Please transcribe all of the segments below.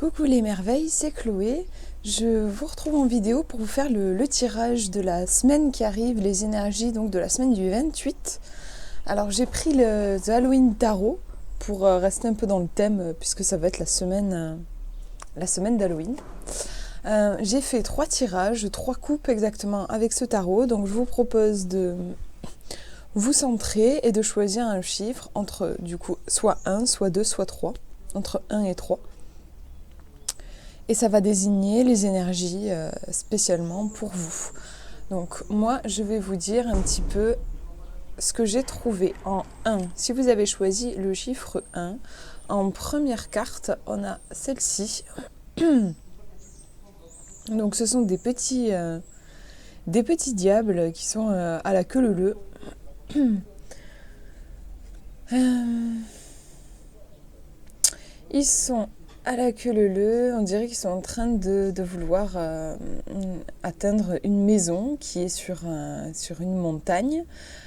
Coucou les merveilles, c'est Chloé. Je vous retrouve en vidéo pour vous faire le tirage de la semaine qui arrive, les énergies donc de la semaine du 28. Alors j'ai pris le The Halloween Tarot pour rester un peu dans le thème puisque ça va être la semaine d'Halloween. J'ai fait 3 tirages, 3 coupes exactement avec ce tarot, donc je vous propose de vous centrer et de choisir un chiffre entre du coup soit 1, soit 2, soit 3, entre 1 et 3. Et ça va désigner les énergies spécialement pour vous. Donc moi, je vais vous dire un petit peu ce que j'ai trouvé en 1. Si vous avez choisi le chiffre 1, en première carte, on a celle-ci. Donc ce sont des petits diables qui sont à la queue leu-leu. Ils sont à la queue leu-leu, on dirait qu'ils sont en train de vouloir atteindre une maison qui est sur une montagne,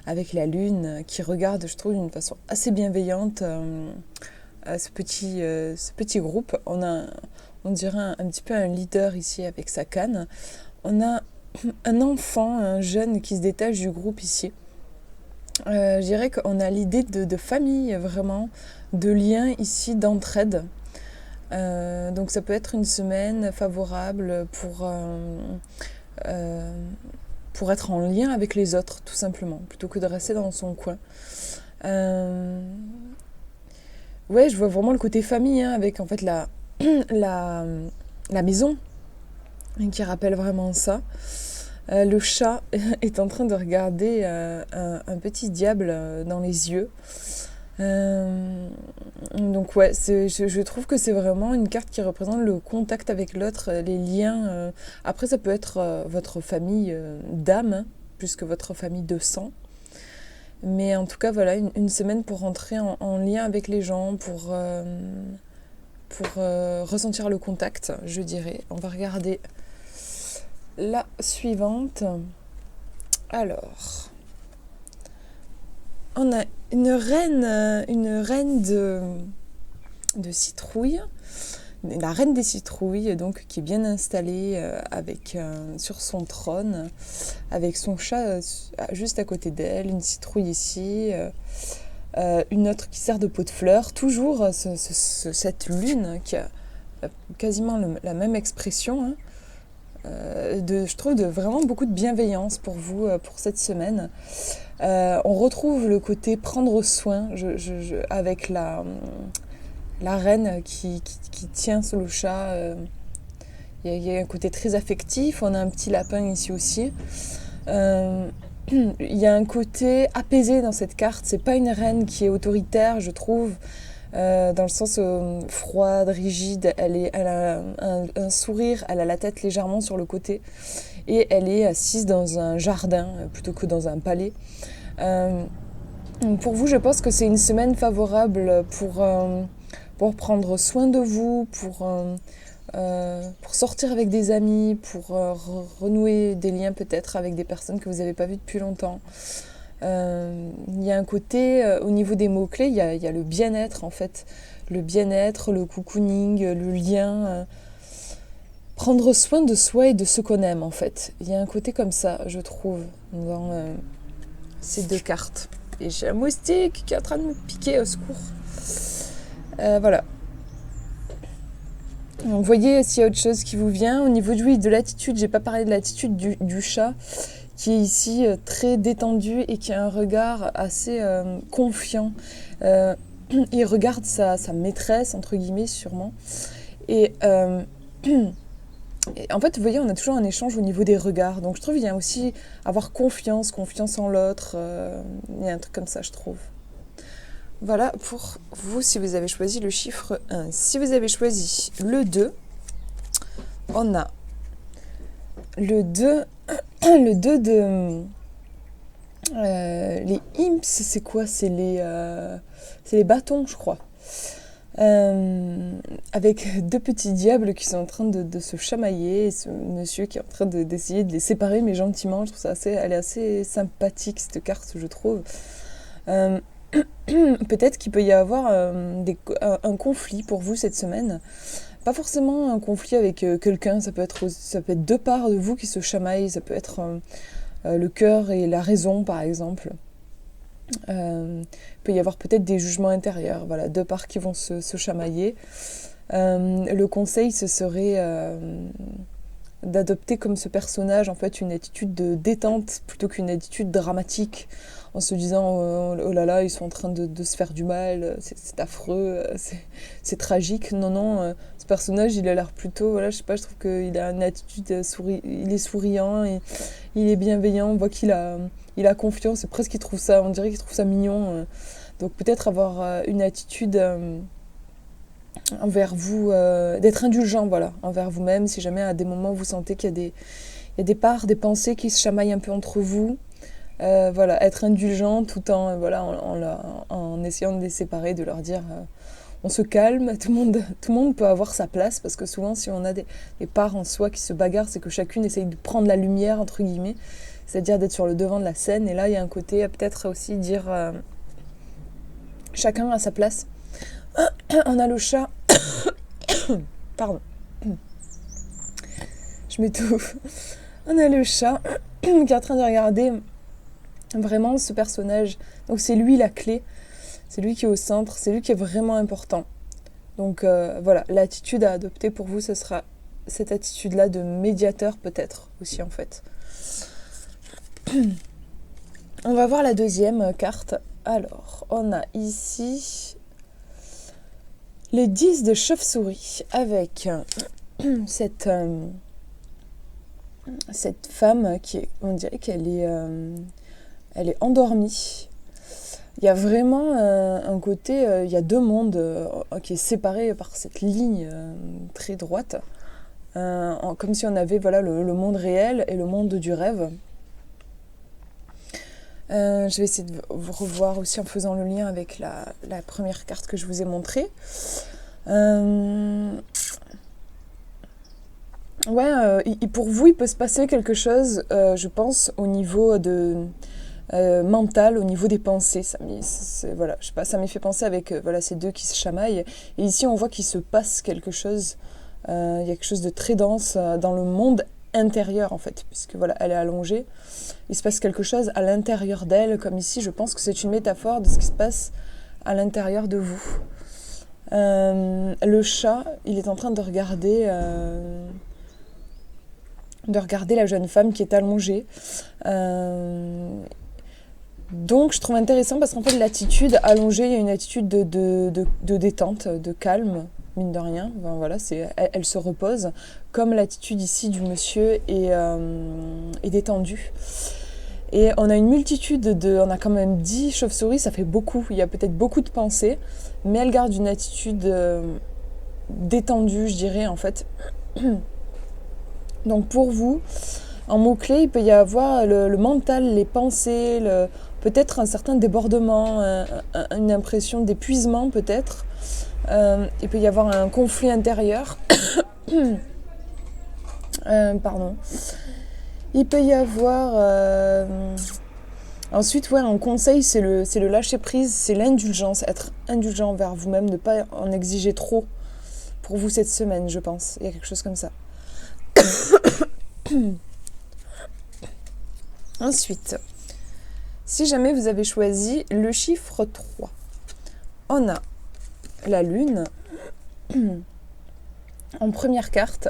avec la lune qui regarde, je trouve, d'une façon assez bienveillante ce petit groupe. On dirait un petit peu un leader ici avec sa canne. On a un enfant, un jeune qui se détache du groupe ici. Je dirais qu'on a l'idée de famille, vraiment, de lien ici, d'entraide. Donc ça peut être une semaine favorable pour être en lien avec les autres, tout simplement, plutôt que de rester dans son coin. Ouais, je vois vraiment le côté famille, hein, avec en fait la maison, qui rappelle vraiment ça. Le chat est en train de regarder un petit diable dans les yeux. Donc ouais, je trouve que c'est vraiment une carte qui représente le contact avec l'autre, les liens. Après, ça peut être votre famille d'âme, hein, plus que votre famille de sang. Mais en tout cas, voilà, une semaine pour rentrer en lien avec les gens, pour ressentir le contact, je dirais. On va regarder la suivante. Alors, on a une reine de citrouille, la reine des citrouilles, donc, qui est bien installée sur son trône, avec son chat juste à côté d'elle, une citrouille ici, une autre qui sert de pot de fleurs, toujours cette lune qui a quasiment la même expression, hein, je trouve vraiment beaucoup de bienveillance pour vous, pour cette semaine. On retrouve le côté prendre soin avec la reine qui tient sous le chat. Il y a un côté très affectif. On a un petit lapin ici aussi. Il y a un côté apaisé dans cette carte. C'est pas une reine qui est autoritaire, je trouve, dans le sens froide, rigide. Elle a un sourire, elle a la tête légèrement sur le côté et elle est assise dans un jardin plutôt que dans un palais. Pour vous, je pense que c'est une semaine favorable pour prendre soin de vous, pour sortir avec des amis, pour renouer des liens peut-être avec des personnes que vous n'avez pas vues depuis longtemps. Il y a un côté, au niveau des mots-clés, il y a le bien-être en fait. Le bien-être, le cocooning, le lien. Prendre soin de soi et de ce qu'on aime en fait. Il y a un côté comme ça, je trouve, dans ces 2 cartes. Et j'ai un moustique qui est en train de me piquer, au secours. Voilà. Donc, vous voyez s'il y a autre chose qui vous vient. Au niveau de l'attitude, j'ai pas parlé de l'attitude du chat, qui est ici très détendu et qui a un regard assez confiant. Il regarde sa maîtresse, entre guillemets, sûrement. Et en fait, vous voyez, on a toujours un échange au niveau des regards. Donc je trouve qu'il y a aussi avoir confiance en l'autre. Il y a un truc comme ça, je trouve. Voilà pour vous si vous avez choisi le chiffre 1. Si vous avez choisi le 2, on a le 2 de... les imps, c'est quoi ? C'est les bâtons, je crois. Avec 2 petits diables qui sont en train de se chamailler, et ce monsieur qui est en train d'essayer de les séparer, mais gentiment. Je trouve ça elle est assez sympathique, cette carte, je trouve. Peut-être qu'il peut y avoir un conflit pour vous cette semaine. Pas forcément un conflit avec quelqu'un, ça peut être deux parts de vous qui se chamaillent, ça peut être le cœur et la raison par exemple. Il peut y avoir peut-être des jugements intérieurs, voilà, deux parts qui vont se chamailler. Le conseil, ce serait d'adopter comme ce personnage en fait une attitude de détente plutôt qu'une attitude dramatique, en se disant oh là là, ils sont en train de se faire du mal, c'est affreux, c'est tragique. Non, non, ce personnage, il a l'air plutôt, voilà, je sais pas, je trouve qu'il a une attitude il est souriant, il est bienveillant, on voit il a confiance, c'est presque qu'il trouve ça, on dirait qu'il trouve ça mignon. Donc peut-être avoir une attitude envers vous, d'être indulgent, voilà, envers vous-même, si jamais à des moments vous sentez qu'il y a des parts, des pensées qui se chamaillent un peu entre vous. Voilà, être indulgent tout en, voilà, en essayant de les séparer, de leur dire on se calme, tout le monde peut avoir sa place, parce que souvent si on a des parts en soi qui se bagarrent, c'est que chacune essaye de prendre la lumière, entre guillemets, c'est-à-dire d'être sur le devant de la scène, et là il y a un côté peut-être aussi dire chacun a sa place. On a le chat, pardon, je m'étouffe, on a le chat qui est en train de regarder vraiment ce personnage, donc c'est lui la clé, c'est lui qui est au centre, c'est lui qui est vraiment important. Donc voilà, l'attitude à adopter pour vous, ce sera cette attitude-là de médiateur peut-être aussi en fait. On va voir la deuxième carte. Alors, on a ici les 10 de chauve-souris avec cette femme qui est, on dirait qu'elle est, elle est endormie. Il y a vraiment un côté, il y a deux mondes qui est séparé par cette ligne très droite, comme si on avait voilà, le monde réel et le monde du rêve. Je vais essayer de vous revoir aussi en faisant le lien avec la première carte que je vous ai montrée. Pour vous, il peut se passer quelque chose, je pense, au niveau de mental, au niveau des pensées. Voilà, je sais pas, ça m'y fait penser avec voilà, ces deux qui se chamaillent. Et ici, on voit qu'il se passe quelque chose. Il y a quelque chose de très dense dans le monde intérieur, en fait, puisque voilà, elle est allongée. Il se passe quelque chose à l'intérieur d'elle, comme ici, je pense que c'est une métaphore de ce qui se passe à l'intérieur de vous. Le chat, il est en train de regarder la jeune femme qui est allongée. Donc je trouve intéressant parce qu'en fait l'attitude allongée, il y a une attitude de détente, de calme, mine de rien. Enfin, voilà, elle se repose, comme l'attitude ici du monsieur est détendue. Et on a une multitude on a quand même 10 chauves-souris, ça fait beaucoup, il y a peut-être beaucoup de pensées, mais elle garde une attitude détendue, je dirais, en fait. Donc pour vous, en mots-clés, il peut y avoir le mental, les pensées, peut-être un certain débordement, une impression d'épuisement peut-être. Il peut y avoir un conflit intérieur. Pardon. Il peut y avoir... Ensuite, ouais, un conseil, c'est le lâcher-prise, c'est l'indulgence, être indulgent envers vous-même, ne pas en exiger trop pour vous cette semaine, je pense. Il y a quelque chose comme ça. Ensuite, si jamais vous avez choisi le chiffre 3, on a la lune en première carte.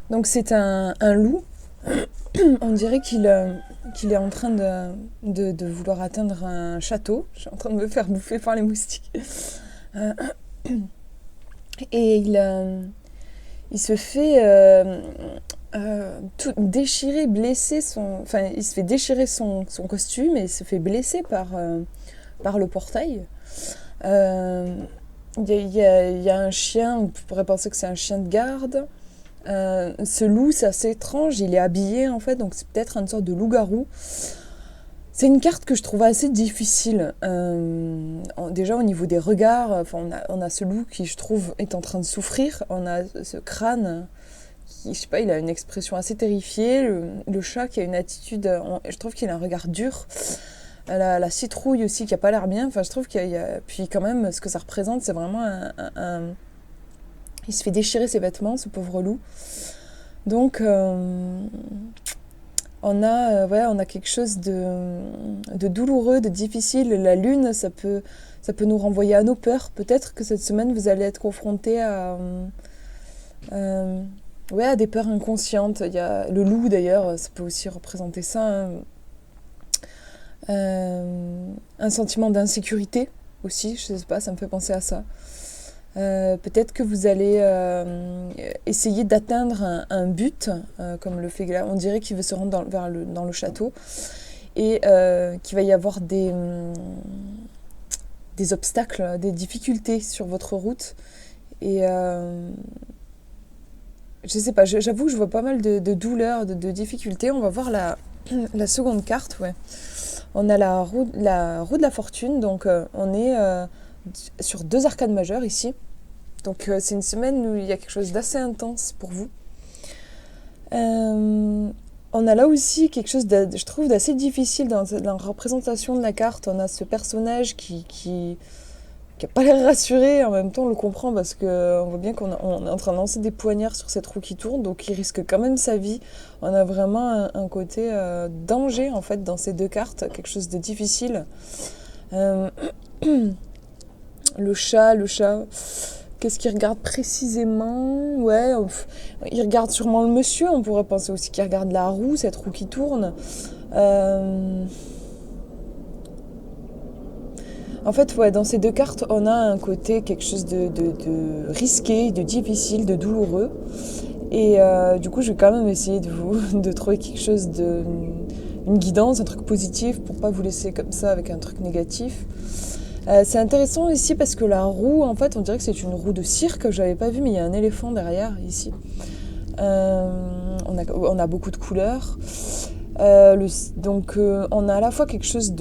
Donc c'est un loup. On dirait qu'il est en train de vouloir atteindre un château. Je suis en train de me faire bouffer par les moustiques. Et il se fait tout déchirer, blesser il se fait déchirer son costume et il se fait blesser par le portail. Il y a un chien, on pourrait penser que c'est un chien de garde. Ce loup, c'est assez étrange, il est habillé en fait, donc c'est peut-être une sorte de loup-garou. C'est une carte que je trouve assez difficile. Déjà au niveau des regards, on a ce loup qui, je trouve, est en train de souffrir. On a ce crâne qui, je sais pas, il a une expression assez terrifiée. Le chat qui a une attitude, je trouve qu'il a un regard dur. La citrouille aussi qui a pas l'air bien. Enfin, je trouve qu'il y a... Puis quand même, ce que ça représente, c'est vraiment Il se fait déchirer ses vêtements, ce pauvre loup. Donc, on a quelque chose de douloureux, de difficile. La lune, ça peut nous renvoyer à nos peurs. Peut-être que cette semaine, vous allez être confronté à des peurs inconscientes. Il y a le loup, d'ailleurs, ça peut aussi représenter ça, hein. Un sentiment d'insécurité aussi, je sais pas, ça me fait penser à ça. Peut-être que vous allez essayer d'atteindre un but, comme le fait là, on dirait qu'il veut se rendre dans le château, et qu'il va y avoir des obstacles, des difficultés sur votre route. Et je sais pas, j'avoue que je vois pas mal de douleurs, de difficultés. On va voir la seconde carte, ouais. On a la roue de la fortune, donc on est sur 2 arcanes majeures ici. Donc c'est une semaine où il y a quelque chose d'assez intense pour vous. On a là aussi quelque chose, je trouve, d'assez difficile dans la représentation de la carte. On a ce personnage qui n'a pas l'air rassuré, en même temps on le comprend parce qu'on voit bien qu'on est en train de lancer des poignards sur cette roue qui tourne, donc il risque quand même sa vie. On a vraiment un côté danger en fait dans ces 2 cartes, quelque chose de difficile. Le chat, qu'est-ce qu'il regarde précisément? Ouais, il regarde sûrement le monsieur, on pourrait penser aussi qu'il regarde la roue, cette roue qui tourne. En fait, ouais, dans ces 2 cartes, on a un côté, quelque chose de risqué, de difficile, de douloureux. Et du coup, je vais quand même essayer de trouver quelque chose une guidance, un truc positif, pour pas vous laisser comme ça avec un truc négatif. C'est intéressant ici parce que la roue, en fait, on dirait que c'est une roue de cirque. Je l'avais pas vu, mais il y a un éléphant derrière, ici. On a beaucoup de couleurs. Donc, on a à la fois quelque chose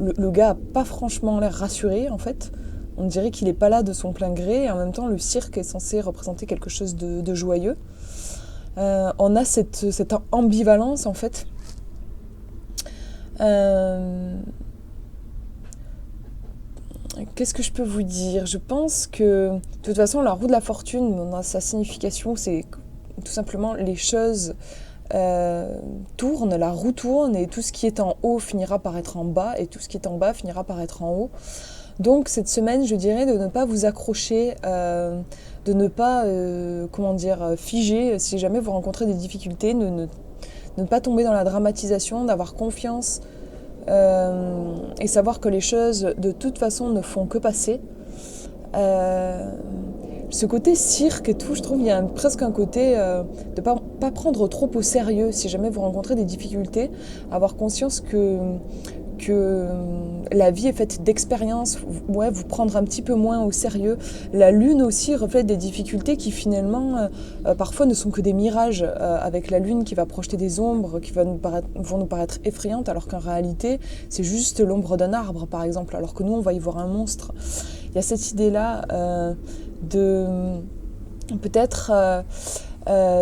le gars n'a pas franchement l'air rassuré, en fait. On dirait qu'il n'est pas là de son plein gré. Et en même temps, le cirque est censé représenter quelque chose de joyeux. On a cette ambivalence, en fait. Qu'est-ce que je peux vous dire? Je pense que, de toute façon, la roue de la fortune, dans sa signification, c'est tout simplement les choses tourne, la roue tourne, et tout ce qui est en haut finira par être en bas, et tout ce qui est en bas finira par être en haut. Donc cette semaine, je dirais de ne pas vous accrocher, de ne pas figer si jamais vous rencontrez des difficultés, ne pas tomber dans la dramatisation, d'avoir confiance et savoir que les choses de toute façon ne font que passer. Ce côté cirque et tout, je trouve qu'il y a presque un côté de pas prendre trop au sérieux si jamais vous rencontrez des difficultés, avoir conscience que la vie est faite d'expériences, vous prendre un petit peu moins au sérieux. La lune aussi reflète des difficultés qui finalement parfois ne sont que des mirages, avec la lune qui va projeter des ombres qui vont nous paraître effrayantes, alors qu'en réalité c'est juste l'ombre d'un arbre par exemple, alors que nous on va y voir un monstre. Il y a cette idée-là de peut-être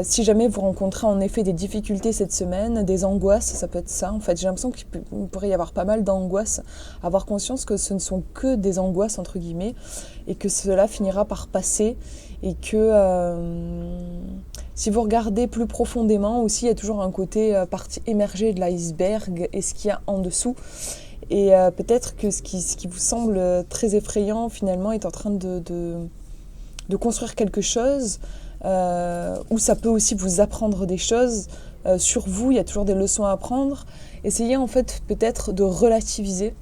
si jamais vous rencontrez en effet des difficultés cette semaine, des angoisses, ça peut être ça en fait. J'ai l'impression qu'il pourrait y avoir pas mal d'angoisses, avoir conscience que ce ne sont que des angoisses entre guillemets, et que cela finira par passer, et que si vous regardez plus profondément aussi, il y a toujours un côté partie émergée de l'iceberg et ce qu'il y a en dessous. Et peut-être que ce qui vous semble très effrayant finalement est en train de construire quelque chose, où ça peut aussi vous apprendre des choses sur vous. Il y a toujours des leçons à apprendre. Essayez en fait peut-être de relativiser,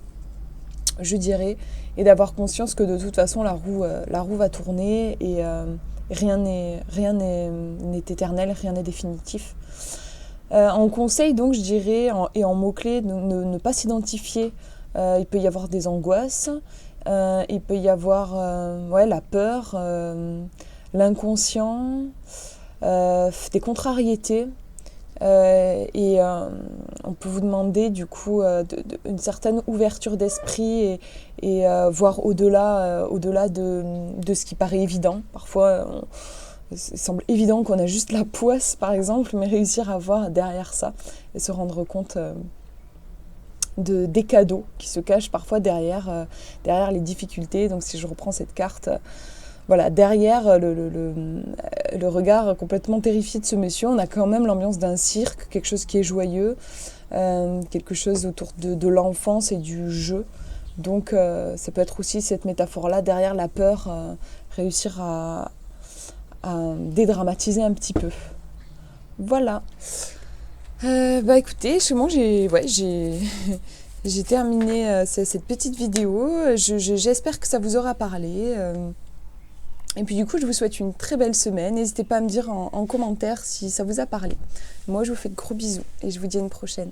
je dirais, et d'avoir conscience que de toute façon la roue va tourner, et rien n'est éternel, rien n'est définitif. En conseil donc je dirais, et en mots-clés, ne pas s'identifier. Il peut y avoir des angoisses, il peut y avoir la peur, l'inconscient, des contrariétés, et on peut vous demander du coup une certaine ouverture d'esprit, et voir au-delà de ce qui paraît évident. Parfois il semble évident qu'on a juste la poisse par exemple, mais réussir à voir derrière ça et se rendre compte des cadeaux qui se cachent parfois derrière les difficultés. Donc si je reprends cette carte, voilà, derrière le regard complètement terrifié de ce monsieur, on a quand même l'ambiance d'un cirque, quelque chose qui est joyeux, quelque chose autour de l'enfance et du jeu. Donc ça peut être aussi cette métaphore-là, derrière la peur, réussir à dédramatiser un petit peu. Voilà. Écoutez, chez moi j'ai terminé cette petite vidéo. J'espère que ça vous aura parlé. Et puis du coup, je vous souhaite une très belle semaine. N'hésitez pas à me dire en commentaire si ça vous a parlé. Moi, je vous fais de gros bisous et je vous dis à une prochaine.